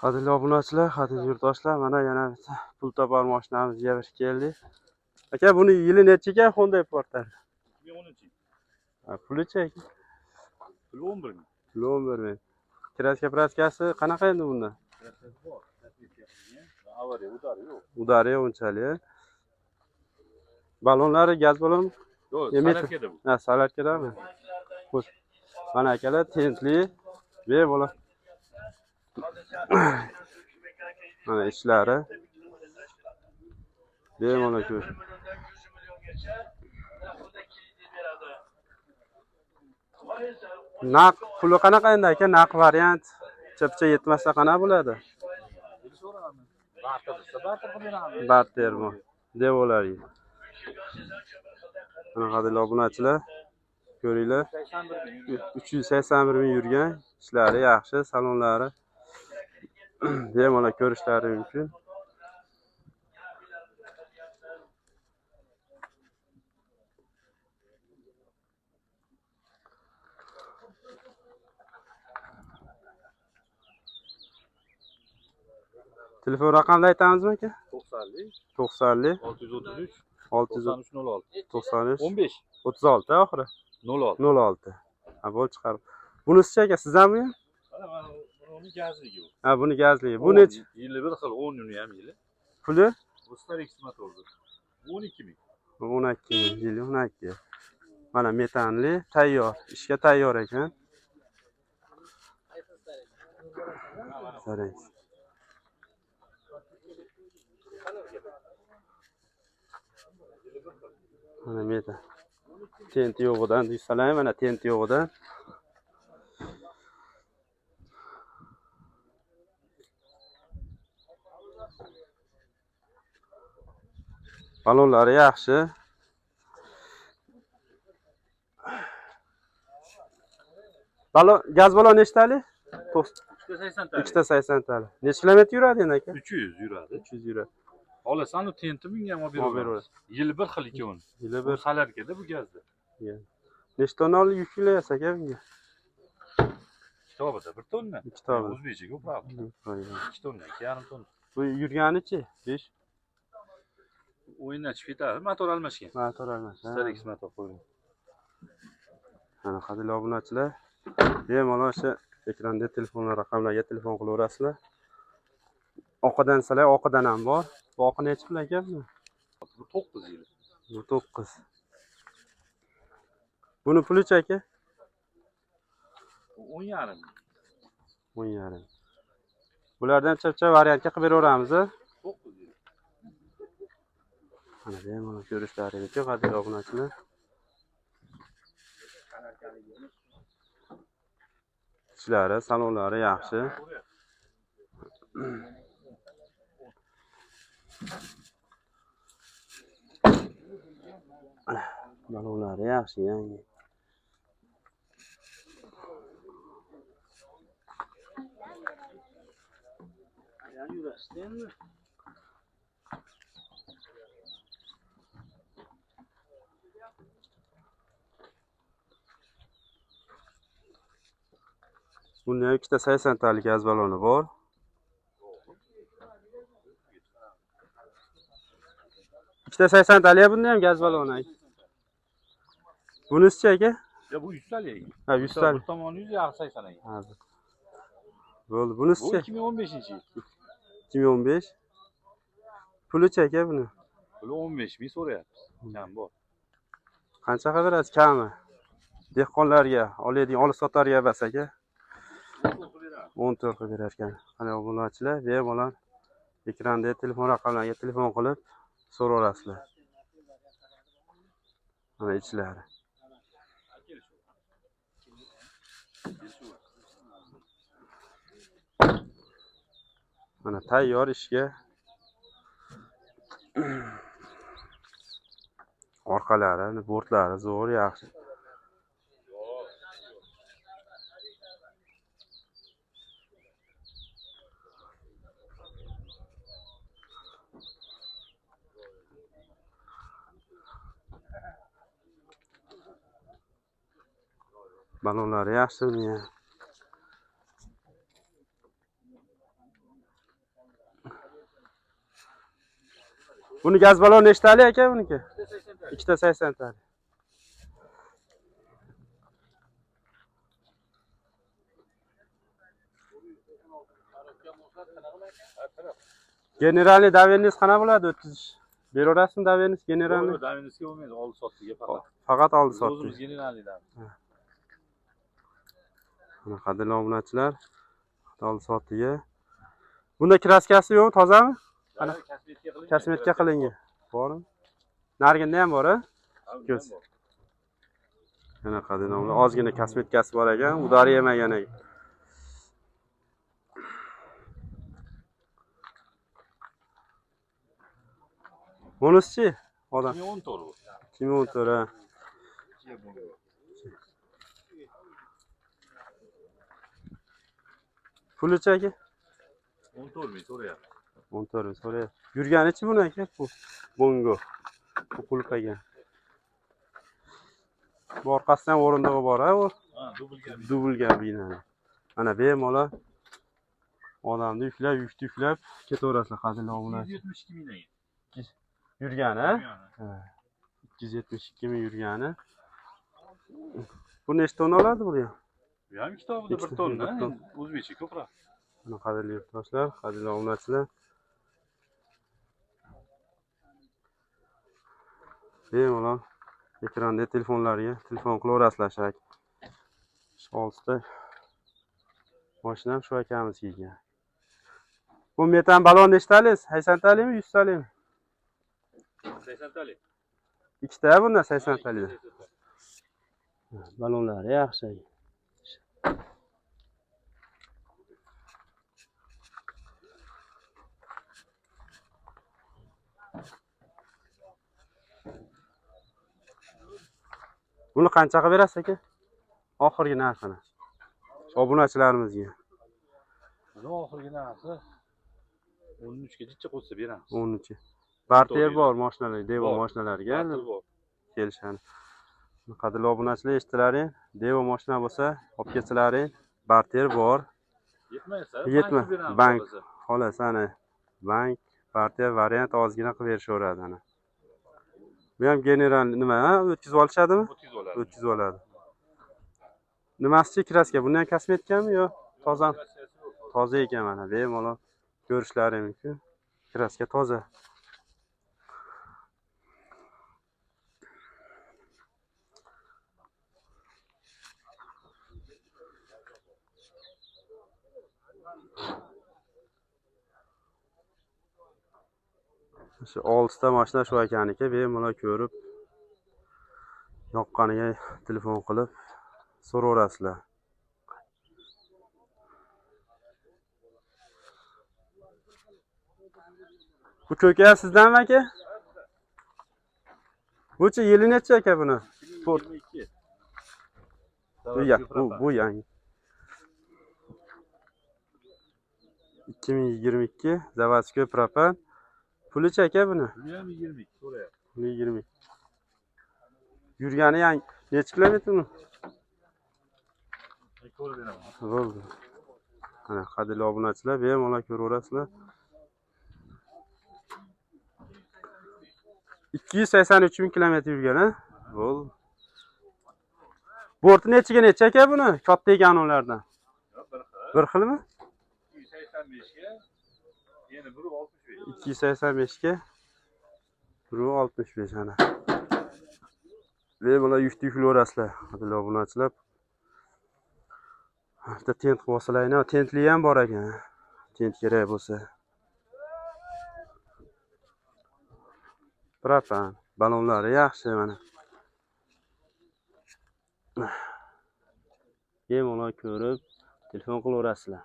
Qadrli obunachilar, qadrli yurtdoshlar, mana yana pul topar mashinamizga bir keldik. Aka, buni yili necha ekan Honda Portal? 2010. Pulichi aka? Puli 11 ming. Puli 11 ming. Kraskasi qanaqa endi bunda? Kraskasi bor. Avariya, udari yo'q. Udari unchalik. Balonlari gaz balon? Yo'q, salarkada bu. Ha, salarkadami? Xo'sh. Mana akalar tentli, bemalol. Mana ishlari. Bemalol ko'r. Naq puli qanaqa endi aka? Naq variant chapcha yetmasa qanaqa bo'ladi? Bartermi? Deb olaylik. Mana qadrli obunachilar, ko'ringlar. 381 ming yurgan, ishlari yaxshi, salonlari bemalol ko'rishlari mumkin. Telefon raqamini aytamizmi aka? 90 633 606 93 15 36 oxiri 06. 06. Ha, bo'l chiqarib. Bunisi aka sizdanmi? Mana buni gazligi bu. Ha, buni gazligi. Bu necha? Yili bir xil 10 yuni ham yili. Puli? Bu Starex motordir. 12 ming. 12 ming, yili 12. Mana metanli, tayyor, ishga tayyor ekan. Starex. Mana metan. Tent yo'g'idan deysalar, mana tent yo'g'idan. Balonlari yaxshi. Gaz balon nechtali? 280 tali. 280 tali. Necha kilometr yuradi endi aka? 300 yuradi. 300 yuradi. Olasan, tenti bunga olib beraveramiz. Yili bir xil ikkovini. Yili bir salarkada, bu gazda. Nechta tonnali yuk yuklayapsiz aka bunga? Kitobida 1 tonna. Kitobi. O'zbekcha ko'proq. 2 tonna, 2,5 tonna. Bu yurganichi? 5. O'yinlashib ketadi, motor almashgan. Motor almashgan. Starex motor qo'ygan. Mana qadrli obunachilar, bemalol o'sha ekranda telefon raqamlarga telefon qilaverasizlar. Oqidan salar, oqidan ham bor. Bu oqi necha pul aka bu? Bu 9 yil. Bu 9. Buni pulichi aka? 10,5. 10,5. Bulardan chapcha variantga qilib beraveramiz. 9 yil. Mana bemalol ko'rishlari mumkin qadrli obunachilar. Ishlari, salonlari yaxshi. Balonlari yaxshi, yangi. Bunda ham ikkita 80 tali gaz baloni bor. Ikkita 80 tali bunda ham gaz baloni. Bunisi aka? Ya bu 100 tali. Ha, 100 tali. Bu tomoni 100, yarı 80 ega. Ha. Bo'ldi. Bunisi Bu 2015-yil. 2015. Pulichi aka buni? Puli 15 ming so'rayapmiz. Kam bor. Qancha berasiz kami? Dehqonlarga, oladigan, olib sotarga bas aka. 14 qilib berar ekan. Qani obunachilar, bemalol ekranda telefon raqamlariga telefon qilib so'raverasizlar. Mana ichlari. Mana tayyor ishga. Orqalari, bortlari zo'r, yaxshi. Balonlari yaxshi buni. Buni gaz baloni nechtali aka buniki? Ikkita 80 tali. Generalniy daverningiz qana bo'ladi? O'tkazish. Beraverasizmi daverningiz generalniy? Davinskiy bo'lmaydi, oldi sotdiga faqat. Faqat oldi sotdi. O'zimiz generalniydan. Mana qadrli obunachilar, oldi sotdiga. Bunda kraskasi yo'q, tozami? Qana? Kosmetika qilingan. Bormi? Narginda ham bor-a? Ko'z. Mana qadrli obunachilar, ozgina kosmetikasi bor ekan, udari yemagan ekan. Bunisi-chi? Odam. 2014 bu. 2014 ha. Pulichi aka? 14 ming so'rayapti. 14 ming so'rayapti. Yurganichi buni aka? Bu bongo. Bu pul qilgan. Bu orqasidan o'rindig'i bor-a, u. Ha, dublga. Dublga bino. Mana bemalol odamni yuklab ketaverasizlar qadrli obunachilar. 272 ming. Yurgani, ha? 272 ming yurgani. Bu nechta tonna oladi bu ham? Bu ham kitobida 1 tonna, o'zbekcha ko'proq. Mana qadrli yurtdoshlar, qadrli obunachilar. Bemalol ekranda telefonlarga telefon qilaverasizlar shak. Shu oltita mashinam shu akamiz kelgan. Bu metan balon nechtali? 80 talimi, 100 talimi? 80 tali. Ikkita bunda 80 tali. Balonlari yaxshi. Buni qanchaga berasiz aka? Oxirgi narxini. Obunachilarimizga. Buni oxirgi narxi 13 ga jicha qo'ysa beramiz. 13. Barter bor mashinalar, Devo mashinalariga kelishadi. Qadrli obunachilar, eshitdilaring? Devo mashina bo'lsa, olib ketsalaring, barter bor. Yetmasa, bank xolos ana. Bank barter variant ozgina qilib berishaveradi ana. Bu ham general nima, o'tkazib olishadimi? O'tkazib oladi. Nimasi kraska? Bunda ham kosmetikami yo toza? Toza ekan mana, bemalol ko'rishlaring mumkin. Kraska toza. Shu 6 ta mashina shu ekaniki, bemalol ko'rib yoqqaniga telefon qilib so'raverasizlar. Bu ko'ka sizdanmi aka? Buchi yili necha aka buni? 2022. Bu yangi. 2022 заводской propan. Pulichi aka buni? Bu ham 22 so'rayapti. 20. Yurgani yangi necha kilometr uni? Ko'rib beraman. Bo'ldi. Mana qadrli obunachilar, bemalol ko'raverasizlar. 283 ming kilometr yurgan, ha? Bo'ldi. Borti nechiga necha aka buni? Katta ekan ulardan. Bir xilmi? 285 ga, yana 165. 285 ga 165 ana. Bemalol yuklayverasizlar, qadrli obunachilar. Bitta tent qo'ysalayni, tentli ham bor ekan. Tent kerak bo'lsa. Propan, balonlari yaxshi mana. Bemalol ko'rib telefon qilaverasizlar.